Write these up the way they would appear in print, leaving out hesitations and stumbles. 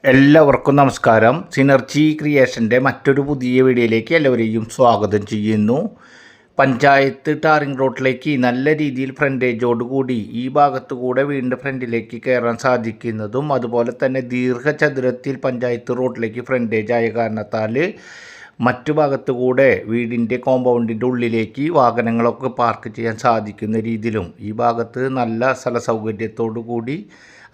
എല്ലാവർക്കും നമസ്കാരം. സിനർജി ക്രിയേഷൻ്റെ മറ്റൊരു പുതിയ വീഡിയോയിലേക്ക് എല്ലാവരെയും സ്വാഗതം ചെയ്യുന്നു. പഞ്ചായത്ത് ടാറിംഗ് റോഡിലേക്ക് നല്ല രീതിയിൽ ഫ്രണ്ടേജോടുകൂടി ഈ ഭാഗത്തു കൂടെ വീടിൻ്റെ ഫ്രണ്ടിലേക്ക് കയറാൻ സാധിക്കുന്നതും അതുപോലെ തന്നെ ദീർഘചതുരത്തിൽ പഞ്ചായത്ത് റോഡിലേക്ക് ഫ്രണ്ടേജ് ആയ കാരണത്താൽ മറ്റു ഭാഗത്തു കൂടെ വീടിൻ്റെ കോമ്പൗണ്ടിൻ്റെ ഉള്ളിലേക്ക് വാഹനങ്ങളൊക്കെ പാർക്ക് ചെയ്യാൻ സാധിക്കുന്ന രീതിയിലും ഈ ഭാഗത്ത് നല്ല സ്ഥല സൗകര്യത്തോടു കൂടി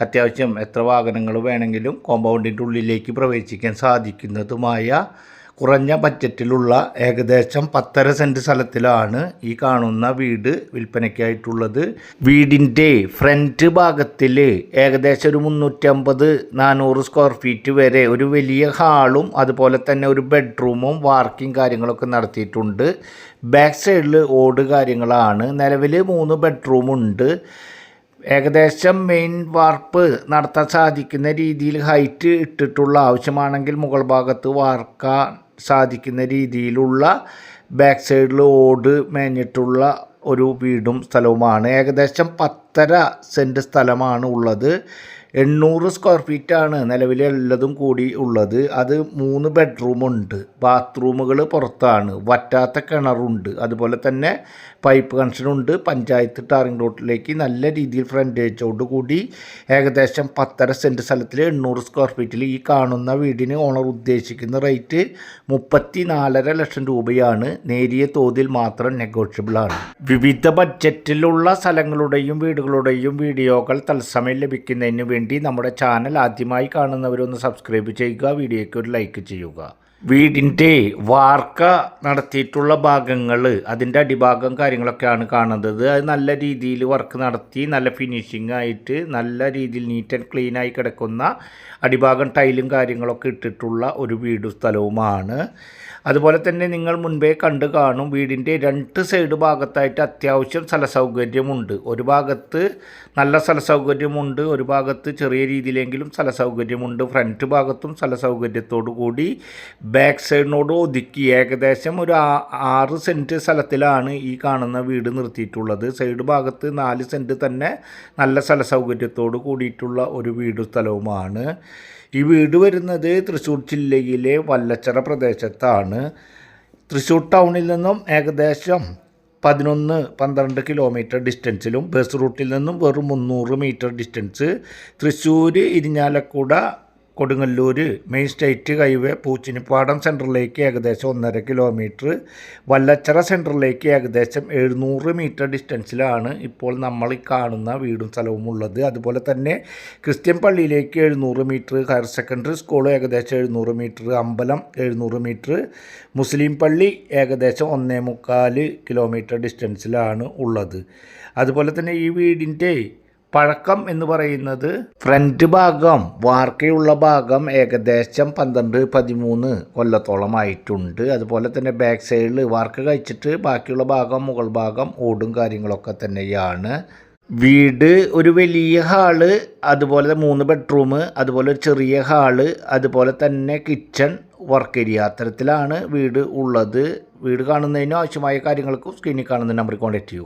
അത്യാവശ്യം എത്ര വാഹനങ്ങൾ വേണമെങ്കിലും കോമ്പൗണ്ടിൻ്റെ ഉള്ളിലേക്ക് പ്രവേശിക്കാൻ സാധിക്കുന്നതുമായ കുറഞ്ഞ ബഡ്ജറ്റിലുള്ള ഏകദേശം 10.5 സെൻറ്റ് സ്ഥലത്തിലാണ് ഈ കാണുന്ന വീട് വിൽപ്പനയ്ക്കായിട്ടുള്ളത്. വീടിൻ്റെ ഫ്രണ്ട് ഭാഗത്തിൽ ഏകദേശം ഒരു 350-400 സ്ക്വയർ ഫീറ്റ് വരെ ഒരു വലിയ ഹാളും അതുപോലെ തന്നെ ഒരു ബെഡ്റൂമും വാർക്കിംഗ് കാര്യങ്ങളൊക്കെ നടത്തിയിട്ടുണ്ട്. ബാക്ക് സൈഡിൽ ഓട് കാര്യങ്ങളാണ്. നിലവിൽ 3 ബെഡ്റൂമുണ്ട്. ഏകദേശം മെയിൻ വാർപ്പ് നടത്താൻ സാധിക്കുന്ന രീതിയിൽ ഹൈറ്റ് ഇട്ടിട്ടുള്ള, ആവശ്യമാണെങ്കിൽ മുകൾ ഭാഗത്ത് വാർക്കാൻ സാധിക്കുന്ന രീതിയിലുള്ള ബാക്ക് സൈഡിൽ ഓട് മേഞ്ഞിട്ടുള്ള ഒരു വീടും സ്ഥലവുമാണ്. ഏകദേശം 10.5 സെൻറ്റ് സ്ഥലമാണ് ഉള്ളത്. 800 സ്ക്വയർ ഫീറ്റാണ് നിലവിലുള്ളതും കൂടി ഉള്ളത്. അത് 3 ബെഡ്റൂമുണ്ട്. ബാത്റൂമുകൾ പുറത്താണ്. വറ്റാത്ത കിണറുണ്ട്. അതുപോലെ തന്നെ പൈപ്പ് കണക്ഷനുണ്ട്. പഞ്ചായത്ത് ടാറിംഗ് റോഡിലേക്ക് നല്ല രീതിയിൽ ഫ്രണ്ടേജോട് കൂടി ഏകദേശം 10.5 സെൻറ്റ് സ്ഥലത്തിൽ 800 സ്ക്വയർ ഫീറ്റിൽ ഈ കാണുന്ന വീടിന് ഓണർ ഉദ്ദേശിക്കുന്ന റേറ്റ് 34.5 ലക്ഷം രൂപയാണ്. നേരിയ തോതിൽ മാത്രം നെഗോഷ്യബിളാണ്. വിവിധ ബഡ്ജറ്റിലുള്ള സ്ഥലങ്ങളുടെയും വീടുകളുടെയും വീഡിയോകൾ തത്സമയം ലഭിക്കുന്നതിന് വേണ്ടി നമ്മുടെ ചാനൽ ആദ്യമായി കാണുന്നവരൊന്ന് സബ്സ്ക്രൈബ് ചെയ്യുക, വീഡിയോയ്ക്ക് ഒരു ലൈക്ക് ചെയ്യുക. വീടിൻ്റെ വാർക്ക നടത്തിയിട്ടുള്ള ഭാഗങ്ങൾ, അതിൻ്റെ അടിഭാഗം കാര്യങ്ങളൊക്കെയാണ് കാണുന്നത്. അത് നല്ല രീതിയിൽ വർക്ക് നടത്തി നല്ല ഫിനിഷിംഗ് ആയിട്ട് നല്ല രീതിയിൽ നീറ്റ് ആൻഡ് ക്ലീൻ ആയി കിടക്കുന്ന അടിഭാഗം ടൈലും കാര്യങ്ങളൊക്കെ ഇട്ടിട്ടുള്ള ഒരു വീടും സ്ഥലവുമാണ്. അതുപോലെ തന്നെ നിങ്ങൾ മുൻപേ കണ്ടു കാണും, വീടിൻ്റെ 2 സൈഡ് ഭാഗത്തായിട്ട് അത്യാവശ്യം സ്ഥല സൗകര്യമുണ്ട്. ഒരു ഭാഗത്ത് നല്ല സ്ഥല സൗകര്യമുണ്ട്, ഒരു ഭാഗത്ത് ചെറിയ രീതിയിലെങ്കിലും സ്ഥല സൗകര്യമുണ്ട്. ഫ്രണ്ട് ഭാഗത്തും സ്ഥല സൗകര്യത്തോടു കൂടി ബാക്ക് സൈഡിനോട് ഒതുക്കി ഏകദേശം ഒരു 6 സെൻറ്റ് സ്ഥലത്തിലാണ് ഈ കാണുന്ന വീട് നിർത്തിയിട്ടുള്ളത്. സൈഡ് ഭാഗത്ത് 4 സെൻറ്റ് തന്നെ നല്ല സ്ഥല സൗകര്യത്തോട് കൂടിയിട്ടുള്ള ഒരു വീട് സ്ഥലവുമാണ്. ഈ വീട് വരുന്നത് തൃശ്ശൂർ ജില്ലയിലെ വല്ലച്ചിറ പ്രദേശത്താണ്. തൃശ്ശൂർ ടൗണിൽ നിന്നും ഏകദേശം 11-12 കിലോമീറ്റർ ഡിസ്റ്റൻസിലും ബസ് റൂട്ടിൽ നിന്നും വെറും 300 metre distance. Thrissur Irinjalakuda Kodungallur main state highway Poochinipadam സെൻറ്ററിലേക്ക് ഏകദേശം 1.5 കിലോമീറ്റർ, വല്ലച്ചിറ സെൻറ്ററിലേക്ക് ഏകദേശം 700 മീറ്റർ ഡിസ്റ്റൻസിലാണ് ഇപ്പോൾ നമ്മൾ ഈ കാണുന്ന വീടും സ്ഥലവും ഉള്ളത്. അതുപോലെ തന്നെ ക്രിസ്ത്യൻ പള്ളിയിലേക്ക് 700 മീറ്റർ, ഹയർ സെക്കൻഡറി സ്കൂൾ ഏകദേശം 700 മീറ്റർ, അമ്പലം 700 മീറ്റർ, മുസ്ലിം പള്ളി ഏകദേശം 1.25 കിലോമീറ്റർ ഡിസ്റ്റൻസിലാണ് ഉള്ളത്. അതുപോലെ തന്നെ ഈ വീടിൻ്റെ പഴക്കം എന്ന് പറയുന്നത് ഫ്രണ്ട് ഭാഗം വാർക്കയുള്ള ഭാഗം ഏകദേശം 12-13 കൊല്ലത്തോളമായിട്ടുണ്ട്. അതുപോലെ തന്നെ ബാക്ക് സൈഡിൽ വാർക്ക കഴിച്ചിട്ട് ബാക്കിയുള്ള ഭാഗം മുകൾ ഭാഗം ഓടും കാര്യങ്ങളൊക്കെ തന്നെയാണ്. വീട് ഒരു വലിയ ഹാള്, അതുപോലെ 3 ബെഡ്റൂം, അതുപോലെ ഒരു ചെറിയ ഹാള്, അതുപോലെ തന്നെ കിച്ചൺ, വർക്ക് ഏരിയ, അത്തരത്തിലാണ് വീട് ഉള്ളത്. വീട് കാണുന്നതിന് ആവശ്യമായ കാര്യങ്ങൾക്ക് സ്ക്രീനിൽ കാണുന്ന നമ്പറിൽ കോൺടാക്ട് ചെയ്യൂ.